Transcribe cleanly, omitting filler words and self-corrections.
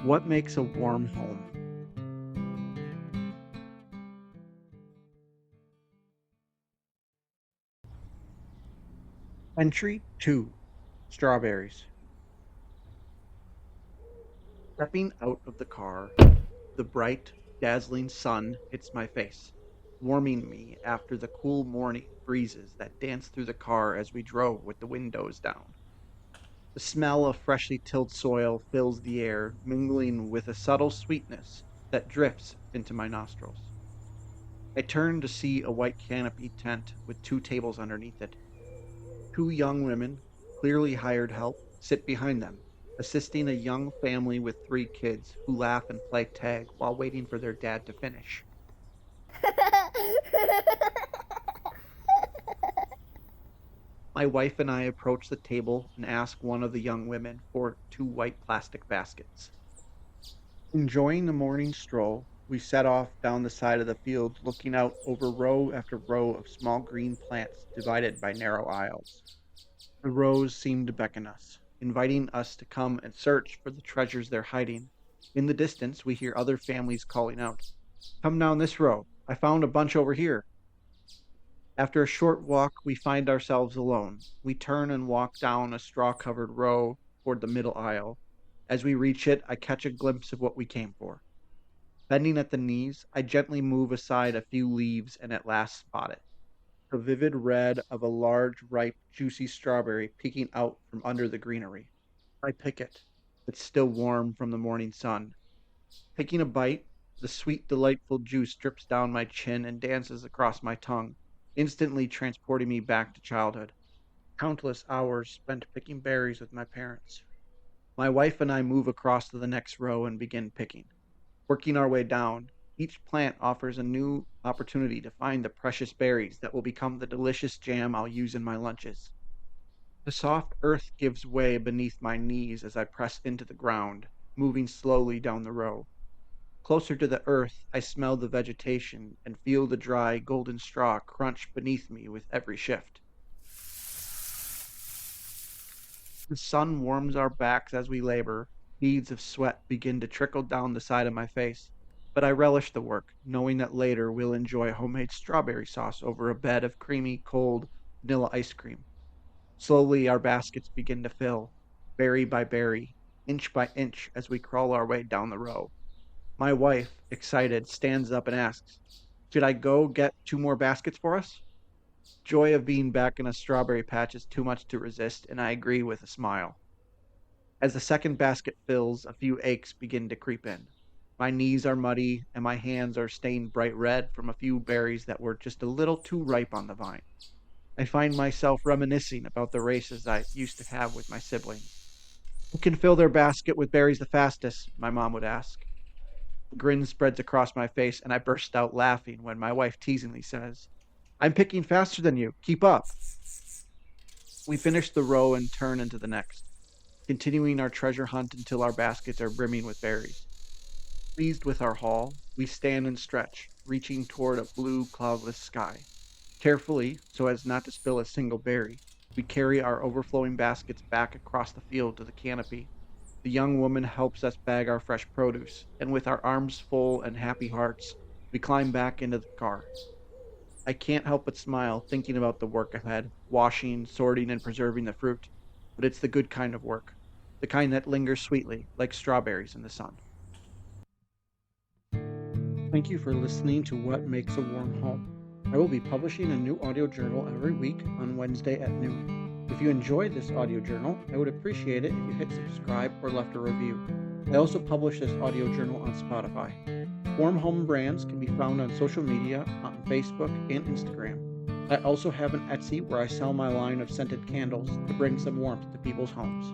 What makes a warm home? Entry 2. Strawberries. Stepping out of the car, the bright, dazzling sun hits my face, warming me after the cool morning breezes that danced through the car as we drove with the windows down. The smell of freshly tilled soil fills the air, mingling with a subtle sweetness that drifts into my nostrils. I turn to see a white canopy tent with two tables underneath it. Two young women, clearly hired help, sit behind them, assisting a young family with three kids who laugh and play tag while waiting for their dad to finish. My wife and I approach the table and ask one of the young women for two white plastic baskets. Enjoying the morning stroll, we set off down the side of the field, looking out over row after row of small green plants divided by narrow aisles. The rows seem to beckon us, inviting us to come and search for the treasures they're hiding. In the distance, we hear other families calling out, "Come down this row. I found a bunch over here." After a short walk, we find ourselves alone. We turn and walk down a straw covered row toward the middle aisle. As we reach it, I catch a glimpse of what we came for. Bending at the knees, I gently move aside a few leaves and at last spot it. The vivid red of a large, ripe, juicy strawberry peeking out from under the greenery. I pick it. It's still warm from the morning sun. Taking a bite, the sweet, delightful juice drips down my chin and dances across my tongue, instantly transporting me back to childhood. Countless hours spent picking berries with my parents. My wife and I move across to the next row and begin picking. Working our way down, each plant offers a new opportunity to find the precious berries that will become the delicious jam I'll use in my lunches. The soft earth gives way beneath my knees as I press into the ground, moving slowly down the row. Closer to the earth, I smell the vegetation and feel the dry, golden straw crunch beneath me with every shift. The sun warms our backs as we labor. Beads of sweat begin to trickle down the side of my face. But I relish the work, knowing that later we'll enjoy homemade strawberry sauce over a bed of creamy, cold vanilla ice cream. Slowly, our baskets begin to fill, berry by berry, inch by inch, as we crawl our way down the row. My wife, excited, stands up and asks, "Should I go get two more baskets for us?" Joy of being back in a strawberry patch is too much to resist, and I agree with a smile. As the second basket fills, a few aches begin to creep in. My knees are muddy, and my hands are stained bright red from a few berries that were just a little too ripe on the vine. I find myself reminiscing about the races I used to have with my siblings. "Who can fill their basket with berries the fastest?" my mom would ask. A grin spreads across my face, and I burst out laughing when my wife teasingly says, "I'm picking faster than you. Keep up." We finish the row and turn into the next, continuing our treasure hunt until our baskets are brimming with berries. Pleased with our haul, we stand and stretch, reaching toward a blue, cloudless sky. Carefully, so as not to spill a single berry, we carry our overflowing baskets back across the field to the canopy. The young woman helps us bag our fresh produce, and with our arms full and happy hearts, we climb back into the car. I can't help but smile thinking about the work ahead, washing, sorting, and preserving the fruit. But it's the good kind of work, the kind that lingers sweetly, like strawberries in the sun. Thank you for listening to What Makes a Warm Home. I will be publishing a new audio journal every week on Wednesday at noon. If you enjoyed this audio journal, I would appreciate it if you hit subscribe or left a review. I also publish this audio journal on Spotify. Warm Home Brands can be found on social media on Facebook and Instagram. I also have an Etsy where I sell my line of scented candles to bring some warmth to people's homes.